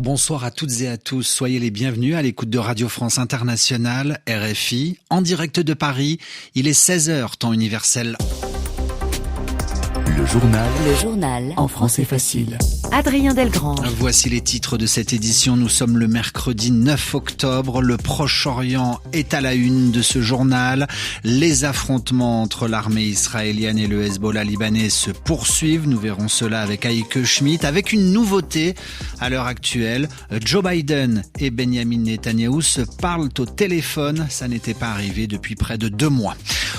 Bonsoir à toutes et à tous. Soyez les bienvenus à l'écoute de Radio France Internationale, RFI, en direct de Paris. Il est 16h, temps universel. Le journal en français facile. Adrien Delgrange. Voici les titres de cette édition. Nous sommes le mercredi 9 octobre. Le Proche-Orient est à la une de ce journal. Les affrontements entre l'armée israélienne et le Hezbollah libanais se poursuivent. Nous verrons cela avec Heike Schmidt. Avec une nouveauté à l'heure actuelle. Joe Biden et Benjamin Netanyahou se parlent au téléphone. Ça n'était pas arrivé depuis près de 2 mois.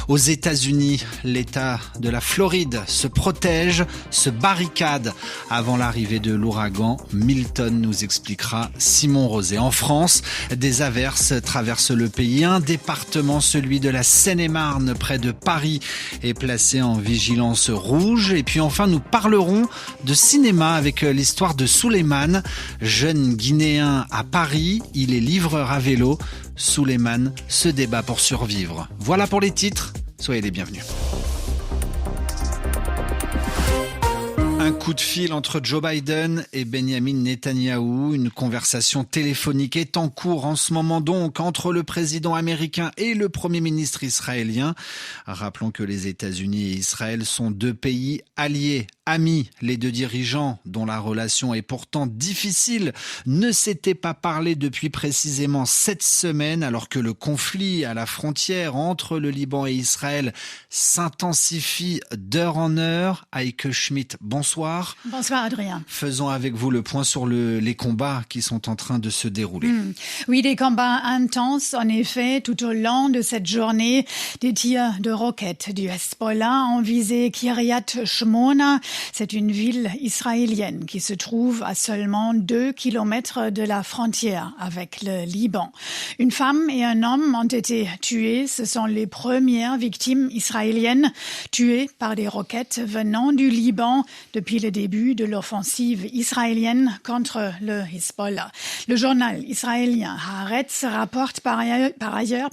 Aux États-Unis, l'État de la Floride se protège, se barricade avant l'arrivée de l'ouragan Milton, nous expliquera Simon Rosé. En France, des averses traversent le pays. Un département, celui de la Seine-et-Marne, près de Paris, est placé en vigilance rouge. Et puis enfin, nous parlerons de cinéma avec l'histoire de Souleymane, jeune Guinéen à Paris. Il est livreur à vélo. Souleymane se débat pour survivre. Voilà pour les titres. Soyez les bienvenus. Un coup de fil entre Joe Biden et Benjamin Netanyahou. Une conversation téléphonique est en cours en ce moment donc entre le président américain et le premier ministre israélien. Rappelons que les États-Unis et Israël sont 2 pays alliés, amis. Les 2 dirigeants, dont la relation est pourtant difficile, ne s'étaient pas parlé depuis précisément 7 semaines, alors que le conflit à la frontière entre le Liban et Israël s'intensifie d'heure en heure. Heike Schmidt, bonsoir. Bonsoir Adrien. Faisons avec vous le point sur les combats qui sont en train de se dérouler. Oui, des combats intenses en effet tout au long de cette journée. Des tirs de roquettes du Hezbollah ont visé Kiryat Shmona. C'est une ville israélienne qui se trouve à seulement 2 kilomètres de la frontière avec le Liban. Une femme et un homme ont été tués. Ce sont les premières victimes israéliennes tuées par des roquettes venant du Liban depuis le début de l'offensive israélienne contre le Hezbollah. Le journal israélien Haaretz rapporte par ailleurs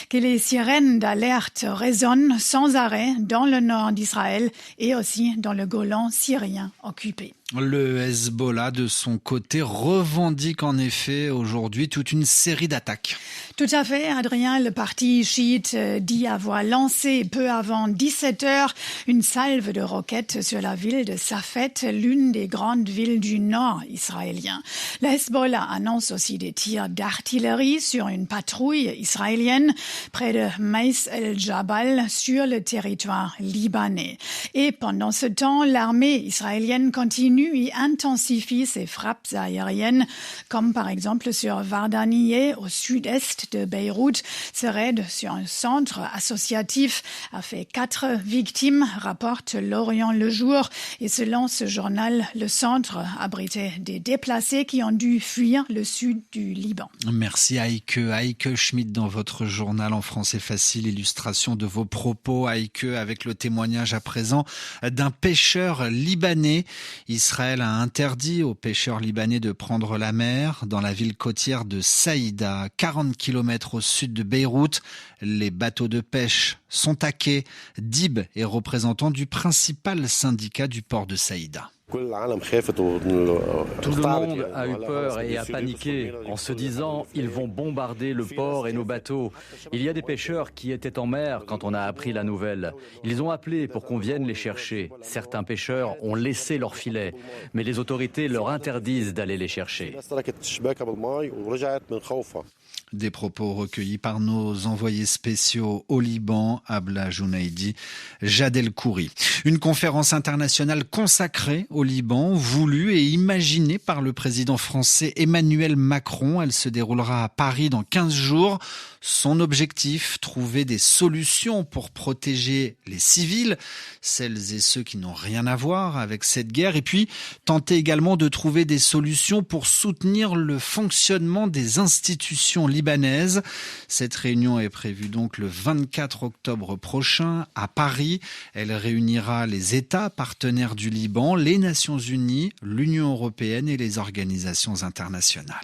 que les sirènes d'alerte résonnent sans arrêt dans le nord d'Israël et aussi dans le Golan syrien occupé. Le Hezbollah, de son côté, revendique en effet aujourd'hui toute une série d'attaques. Tout à fait, Adrien. Le parti chiite dit avoir lancé peu avant 17h une salve de roquettes sur la ville de Safed, l'une des grandes villes du nord israélien. Le Hezbollah annonce aussi des tirs d'artillerie sur une patrouille israélienne près de Maïs el-Jabal sur le territoire libanais. Et pendant ce temps, l'armée israélienne continue et intensifie ses frappes aériennes, comme par exemple sur Vardanieh, au sud-est de Beyrouth. Ce raid sur un centre associatif a fait 4 victimes, rapporte L'Orient le Jour. Et selon ce journal, le centre abritait des déplacés qui ont dû fuir le sud du Liban. Merci Heike Schmidt dans votre journal en français facile. Illustration de vos propos, Heike, avec le témoignage à présent d'un pêcheur libanais. Israël a interdit aux pêcheurs libanais de prendre la mer dans la ville côtière de Saïda, 40 km au sud de Beyrouth. Les bateaux de pêche sont taqués. Dib est représentant du principal syndicat du port de Saïda. Tout le monde a eu peur et a paniqué en se disant « ils vont bombarder le port et nos bateaux ». Il y a des pêcheurs qui étaient en mer quand on a appris la nouvelle. Ils ont appelé pour qu'on vienne les chercher. Certains pêcheurs ont laissé leurs filets, mais les autorités leur interdisent d'aller les chercher. Des propos recueillis par nos envoyés spéciaux au Liban, Abla Jounaidi, Jad El-Khouri. Une conférence internationale consacrée au Liban, voulue et imaginée par le président français Emmanuel Macron. Elle se déroulera à Paris dans 15 jours. Son objectif, trouver des solutions pour protéger les civils, celles et ceux qui n'ont rien à voir avec cette guerre, et puis tenter également de trouver des solutions pour soutenir le fonctionnement des institutions libanaises. Cette réunion est prévue donc le 24 octobre prochain à Paris. Elle réunira les États partenaires du Liban, les Nations Unies, l'Union européenne et les organisations internationales.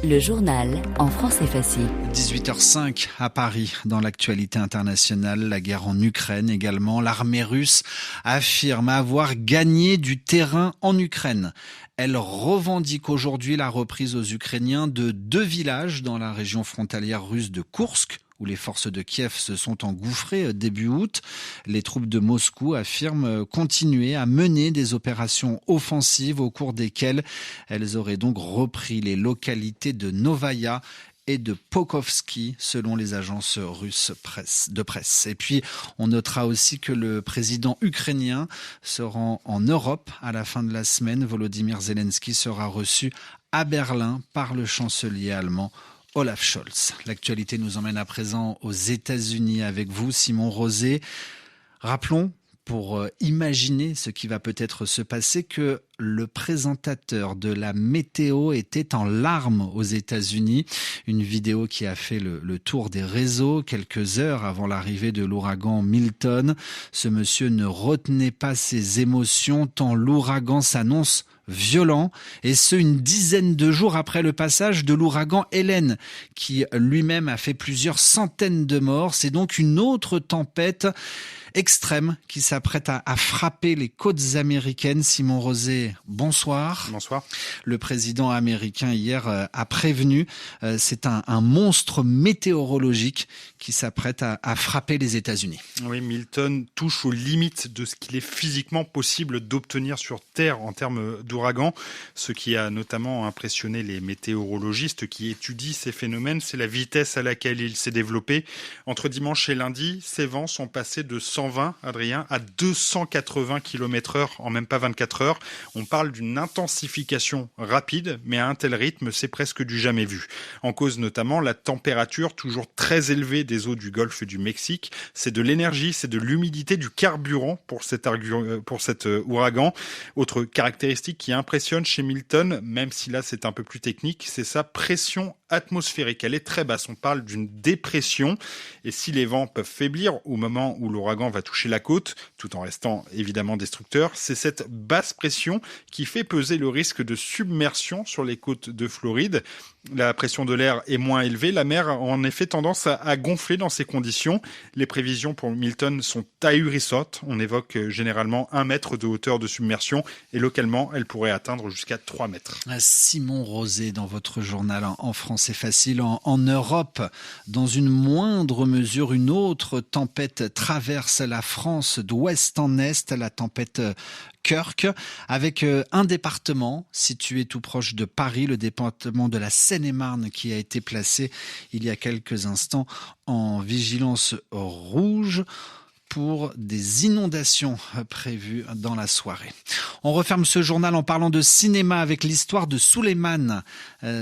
Le journal en français facile. 18h05 à Paris. Dans l'actualité internationale, la guerre en Ukraine également. L'armée russe affirme avoir gagné du terrain en Ukraine. Elle revendique aujourd'hui la reprise aux Ukrainiens de 2 villages dans la région frontalière russe de Koursk, où les forces de Kiev se sont engouffrées début août. Les troupes de Moscou affirment continuer à mener des opérations offensives au cours desquelles elles auraient donc repris les localités de Novaya et de Pokrovski, selon les agences russes de presse. Et puis, on notera aussi que le président ukrainien se rend en Europe à la fin de la semaine. Volodymyr Zelensky sera reçu à Berlin par le chancelier allemand Olaf Scholz. L'actualité nous emmène à présent aux États-Unis avec vous, Simon Rosé. Rappelons, pour imaginer ce qui va peut-être se passer, que le présentateur de la météo était en larmes aux États-Unis. Une vidéo qui a fait le tour des réseaux quelques heures avant l'arrivée de l'ouragan Milton. Ce monsieur ne retenait pas ses émotions tant l'ouragan s'annonce violent, et ce une dizaine de jours après le passage de l'ouragan Hélène, qui lui-même a fait plusieurs centaines de morts. C'est donc une autre tempête extrême qui s'apprête à frapper les côtes américaines. Simon Rosé, bonsoir. Bonsoir. Le président américain hier a prévenu, c'est un monstre météorologique qui s'apprête à frapper les États-Unis. Oui, Milton touche aux limites de ce qu'il est physiquement possible d'obtenir sur Terre en termes d'ouragan. Ce qui a notamment impressionné les météorologistes qui étudient ces phénomènes, c'est la vitesse à laquelle il s'est développé. Entre dimanche et lundi, ces vents sont passés de 120, Adrien, à 280 km/h en même pas 24 heures. On parle d'une intensification rapide, mais à un tel rythme, c'est presque du jamais vu. En cause notamment la température toujours très élevée des eaux du golfe du Mexique. C'est de l'énergie, c'est de l'humidité, du carburant pour cet ouragan. Autre caractéristique qui impressionne chez Milton, même si là c'est un peu plus technique, c'est sa pression atmosphérique. Elle est très basse. On parle d'une dépression. Et si les vents peuvent faiblir au moment où l'ouragan va toucher la côte, tout en restant évidemment destructeur, c'est cette basse pression qui fait peser le risque de submersion sur les côtes de Floride. La pression de l'air est moins élevée. La mer a en effet tendance à gonfler dans ces conditions. Les prévisions pour Milton sont ahurissantes. On évoque généralement 1 mètre de hauteur de submersion et localement, elle pourrait atteindre jusqu'à 3 mètres. Simon Rosé, dans votre journal en français facile, en Europe, dans une moindre mesure, une autre tempête traverse la France d'ouest en est, la tempête Kirk, avec un département situé tout proche de Paris, le département de la Seine-et-Marne, qui a été placé il y a quelques instants en vigilance rouge pour des inondations prévues dans la soirée. On referme ce journal en parlant de cinéma avec l'histoire de Souleymane.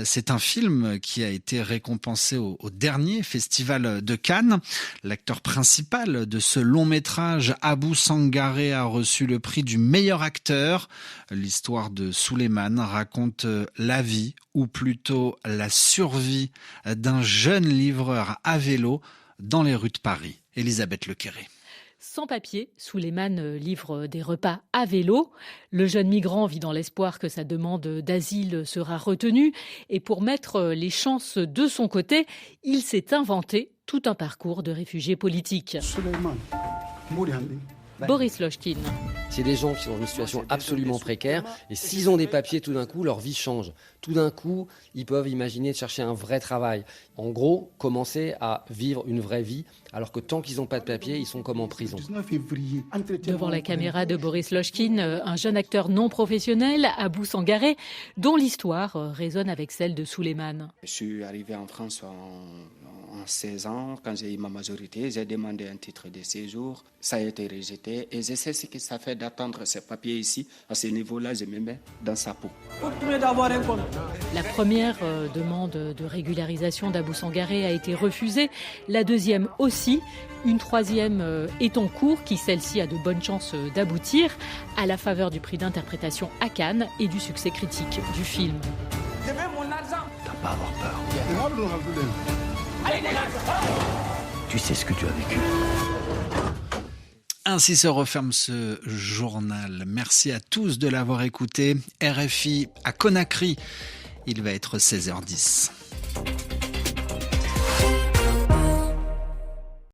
C'est un film qui a été récompensé au dernier festival de Cannes. L'acteur principal de ce long métrage, Abou Sangaré, a reçu le prix du meilleur acteur. L'histoire de Souleymane raconte la vie, ou plutôt la survie, d'un jeune livreur à vélo dans les rues de Paris. Elisabeth Lequéré. Sans papier, Souleymane livre des repas à vélo. Le jeune migrant vit dans l'espoir que sa demande d'asile sera retenue. Et pour mettre les chances de son côté, il s'est inventé tout un parcours de réfugié politique. Boris Lochkin. C'est des gens qui sont dans une situation absolument précaire et s'ils ont des papiers, tout d'un coup, leur vie change. Tout d'un coup, ils peuvent imaginer de chercher un vrai travail. En gros, commencer à vivre une vraie vie, alors que tant qu'ils n'ont pas de papiers, ils sont comme en prison. Devant la caméra de Boris Lochkin, un jeune acteur non professionnel, Abou Sangaré, dont l'histoire résonne avec celle de Souleymane. Je suis arrivé en France en 16 ans. Quand j'ai eu ma majorité, j'ai demandé un titre de séjour. Ça a été rejeté. Et je sais ce que ça fait d'attendre ces papiers ici. À ce niveau-là, je me mets dans sa peau. La première demande de régularisation d'Abou Sangaré a été refusée. La deuxième aussi. Une troisième est en cours, qui celle-ci a de bonnes chances d'aboutir, à la faveur du prix d'interprétation à Cannes et du succès critique du film. T'as pas à avoir peur. Tu sais ce que tu as vécu. Ainsi se referme ce journal. Merci à tous de l'avoir écouté. RFI à Conakry Il va être 16h10.